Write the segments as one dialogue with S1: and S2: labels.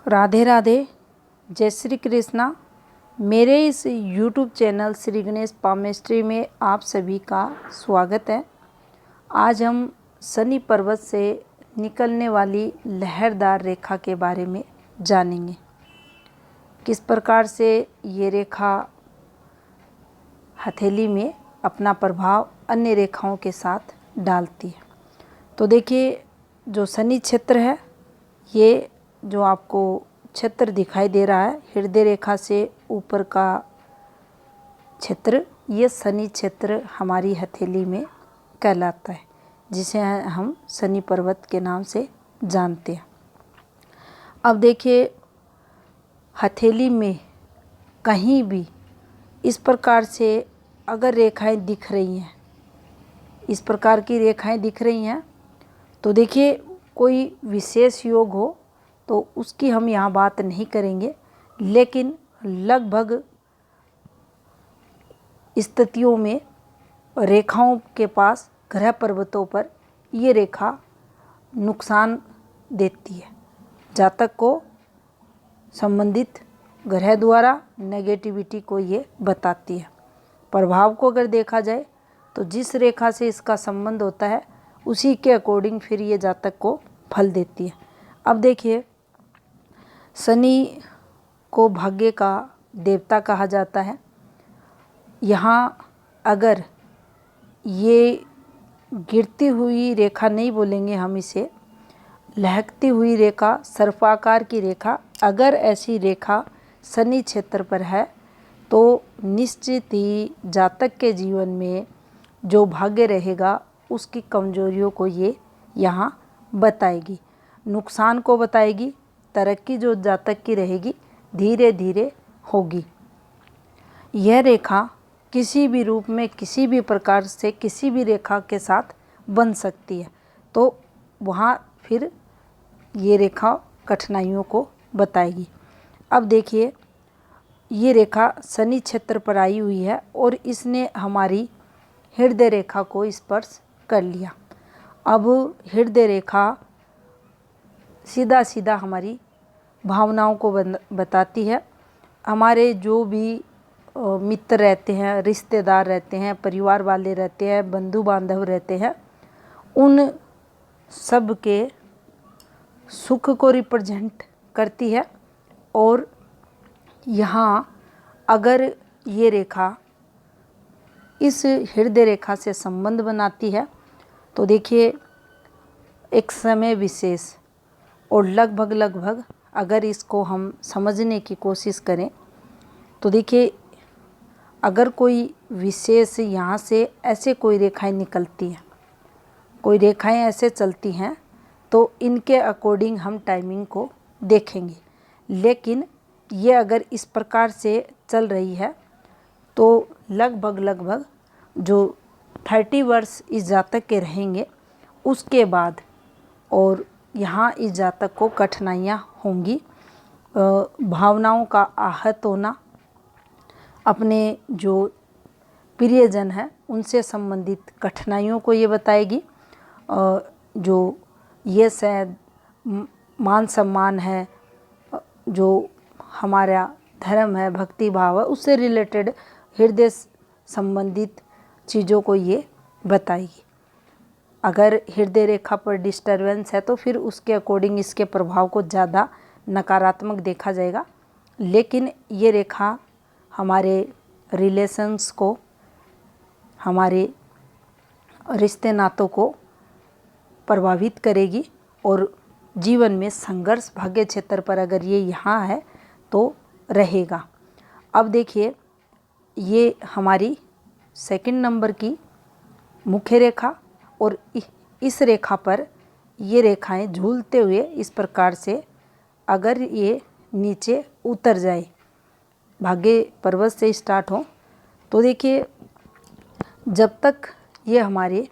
S1: राधे राधे, जय श्री कृष्णा। मेरे इस YouTube channel Shri Ganesh palmistry में आप सभी का स्वागत है। आज हम शनि पर्वत से निकलने वाली लहरदार रेखा के बारे में जानेंगे। किस प्रकार से ये रेखा हथेली में अपना प्रभाव अन्य रेखाओं के साथ डालती है। तो देखिए, जो शनि क्षेत्र है, ये जो आपको क्षेत्र दिखाई दे रहा है हृदय रेखा से ऊपर का क्षेत्र, ये शनि क्षेत्र हमारी हथेली में कहलाता है, जिसे हम शनि पर्वत के नाम से जानते हैं। अब देखिए, हथेली में कहीं भी इस प्रकार से अगर रेखाएं दिख रही हैं, इस प्रकार की रेखाएं दिख रही हैं, तो देखिए कोई विशेष योग हो तो उसकी हम यहाँ बात नहीं करेंगे, लेकिन लगभग स्थितियों में रेखाओं के पास ग्रह पर्वतों पर ये रेखा नुकसान देती है। जातक को संबंधित ग्रह द्वारा नेगेटिविटी को ये बताती है। प्रभाव को अगर देखा जाए तो जिस रेखा से इसका संबंध होता है उसी के अकॉर्डिंग फिर ये जातक को फल देती है। अब देखिए, शनि को भाग्य का देवता कहा जाता है। यहाँ अगर ये गिरती हुई रेखा नहीं बोलेंगे हम इसे, लहकती हुई रेखा, सर्पाकार की रेखा, अगर ऐसी रेखा शनि क्षेत्र पर है तो निश्चित ही जातक के जीवन में जो भाग्य रहेगा उसकी कमजोरियों को ये यहाँ बताएगी, नुकसान को बताएगी। तरक्की जो जातक की रहेगी धीरे धीरे होगी। यह रेखा किसी भी रूप में, किसी भी प्रकार से, किसी भी रेखा के साथ बन सकती है, तो वहाँ फिर ये रेखा कठिनाइयों को बताएगी। अब देखिए, ये रेखा शनि क्षेत्र पर आई हुई है और इसने हमारी हृदय रेखा को स्पर्श कर लिया। अब हृदय रेखा सीधा सीधा हमारी भावनाओं को बताती है। हमारे जो भी मित्र रहते हैं, रिश्तेदार रहते हैं, परिवार वाले रहते हैं, बंधु बांधव रहते हैं, उन सब के सुख को रिप्रेजेंट करती है। और यहाँ अगर ये रेखा इस हृदय रेखा से संबंध बनाती है तो देखिए, एक समय विशेष और लगभग अगर इसको हम समझने की कोशिश करें तो देखिए, अगर कोई विशेष यहाँ से ऐसे कोई रेखाएं निकलती हैं, कोई रेखाएं ऐसे चलती हैं, तो इनके अकॉर्डिंग हम टाइमिंग को देखेंगे। लेकिन ये अगर इस प्रकार से चल रही है तो लगभग जो 30 वर्ष इस जातक के रहेंगे उसके बाद, और यहाँ इस जातक को कठिनाइयाँ होंगी। भावनाओं का आहत होना, अपने जो प्रियजन हैं उनसे संबंधित कठिनाइयों को ये बताएगी। जो ये शायद मान सम्मान है, जो हमारा धर्म है, भक्ति भाव है, उससे रिलेटेड हृदय संबंधित चीज़ों को ये बताएगी। अगर हृदय रेखा पर डिस्टरबेंस है तो फिर उसके अकॉर्डिंग इसके प्रभाव को ज़्यादा नकारात्मक देखा जाएगा। लेकिन ये रेखा हमारे रिलेशंस को, हमारे रिश्ते नातों को प्रभावित करेगी और जीवन में संघर्ष भाग्य क्षेत्र पर अगर ये यहाँ है तो रहेगा। अब देखिए, ये हमारी सेकंड नंबर की मुख्य रेखा, और इस रेखा पर ये रेखाएं झूलते हुए इस प्रकार से अगर ये नीचे उतर जाए, भाग्य पर्वत से स्टार्ट हो, तो देखिए जब तक ये हमारे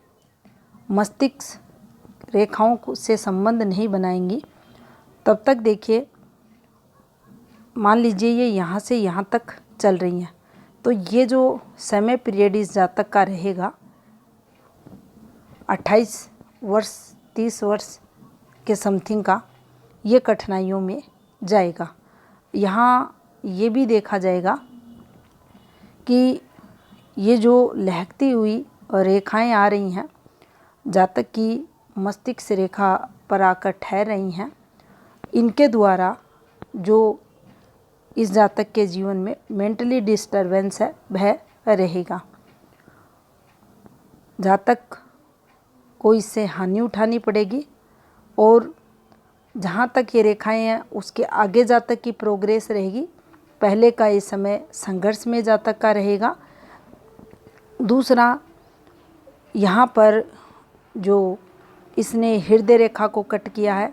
S1: मस्तिष्क रेखाओं से संबंध नहीं बनाएंगी तब तक देखिए, मान लीजिए ये यहाँ से यहाँ तक चल रही हैं, तो ये जो समय पीरियड इस जातक का रहेगा 28 वर्ष 30 वर्ष के समथिंग का, ये कठिनाइयों में जाएगा। यहाँ ये भी देखा जाएगा कि ये जो लहकती हुई रेखाएं आ रही हैं, जातक की मस्तिष्क रेखा पर आकर ठहर रही हैं, इनके द्वारा जो इस जातक के जीवन में मेंटली डिस्टर्बेंस है वह रहेगा। जातक को इससे हानि उठानी पड़ेगी और जहाँ तक ये रेखाएं हैं उसके आगे जातक की प्रोग्रेस रहेगी। पहले का ये समय संघर्ष में जातक का रहेगा। दूसरा, यहाँ पर जो इसने हृदय रेखा को कट किया है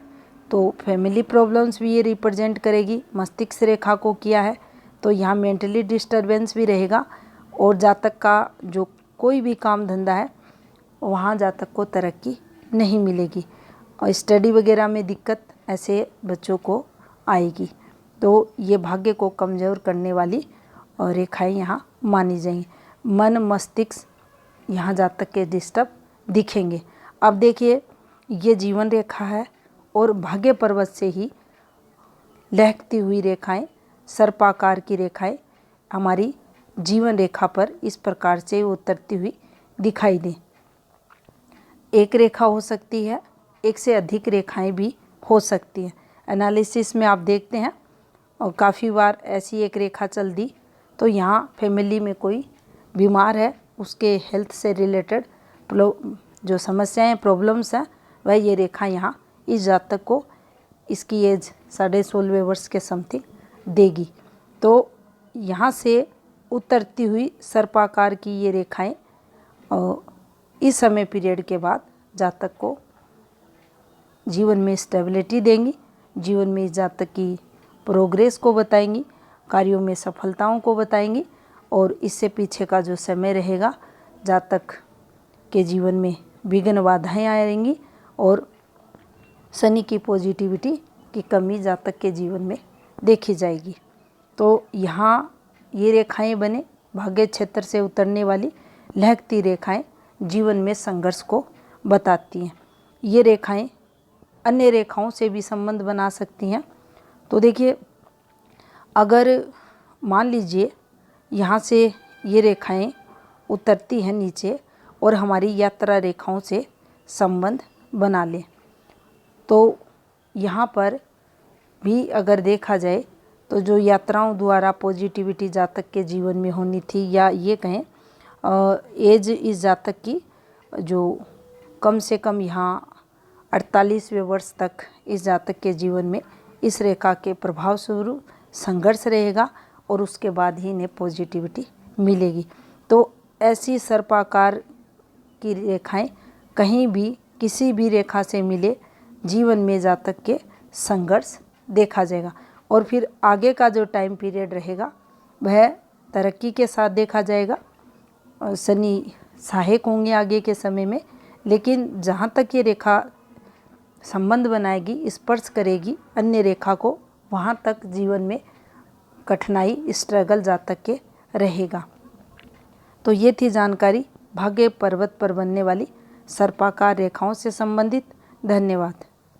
S1: तो फैमिली प्रॉब्लम्स भी ये रिप्रेजेंट करेगी। मस्तिष्क रेखा को किया है तो यहाँ मेंटली डिस्टर्बेंस भी रहेगा और जातक का जो कोई भी काम धंधा है वहाँ जातक को तरक्की नहीं मिलेगी और स्टडी वगैरह में दिक्कत ऐसे बच्चों को आएगी। तो ये भाग्य को कमज़ोर करने वाली और रेखाएं यहाँ मानी जाएंगी। मन मस्तिष्क यहाँ जातक के डिस्टर्ब दिखेंगे। अब देखिए, ये जीवन रेखा है और भाग्य पर्वत से ही लहकती हुई रेखाएं, सर्पाकार की रेखाएं हमारी जीवन रेखा पर इस प्रकार से उतरती हुई दिखाई दें। एक रेखा हो सकती है, एक से अधिक रेखाएं भी हो सकती हैं। एनालिसिस में आप देखते हैं और काफ़ी बार ऐसी एक रेखा चल दी तो यहाँ फैमिली में कोई बीमार है, उसके हेल्थ से रिलेटेड जो समस्याएं प्रॉब्लम्स हैं वह ये रेखा यहाँ इस जातक को इसकी एज 16.5 वर्ष के समथिंग देगी। तो यहाँ से उतरती हुई सर्पाकार की ये रेखाएं इस समय पीरियड के बाद जातक को जीवन में स्टेबिलिटी देंगी, जीवन में इस जातक की प्रोग्रेस को बताएंगी, कार्यों में सफलताओं को बताएंगी और इससे पीछे का जो समय रहेगा जातक के जीवन में विघ्न बाधाएं आएंगी और शनि की पॉजिटिविटी की कमी जातक के जीवन में देखी जाएगी। तो यहाँ ये रेखाएं बने भाग्य क्षेत्र से उतरने वाली लहकती रेखाएं जीवन में संघर्ष को बताती हैं। ये रेखाएं अन्य रेखाओं से भी संबंध बना सकती हैं। तो देखिए, अगर मान लीजिए यहाँ से ये रेखाएं उतरती हैं नीचे और हमारी यात्रा रेखाओं से संबंध बना लें तो यहाँ पर भी अगर देखा जाए तो जो यात्राओं द्वारा पॉजिटिविटी जातक के जीवन में होनी थी, या ये कहें एज इस जातक की जो कम से कम यहाँ 48वें वर्ष तक इस जातक के जीवन में इस रेखा के प्रभाव स्वरूप संघर्ष रहेगा और उसके बाद ही इन्हें पॉजिटिविटी मिलेगी। तो ऐसी सर्पाकार की रेखाएं कहीं भी किसी भी रेखा से मिले जीवन में जातक के संघर्ष देखा जाएगा और फिर आगे का जो टाइम पीरियड रहेगा वह तरक्की के साथ देखा जाएगा। शनि सहायक होंगे आगे के समय में, लेकिन जहाँ तक ये रेखा संबंध बनाएगी, स्पर्श करेगी अन्य रेखा को, वहाँ तक जीवन में कठिनाई, स्ट्रगल जातक के रहेगा। तो ये थी जानकारी भाग्य पर्वत पर बनने वाली सर्पाकार रेखाओं से संबंधित। धन्यवाद।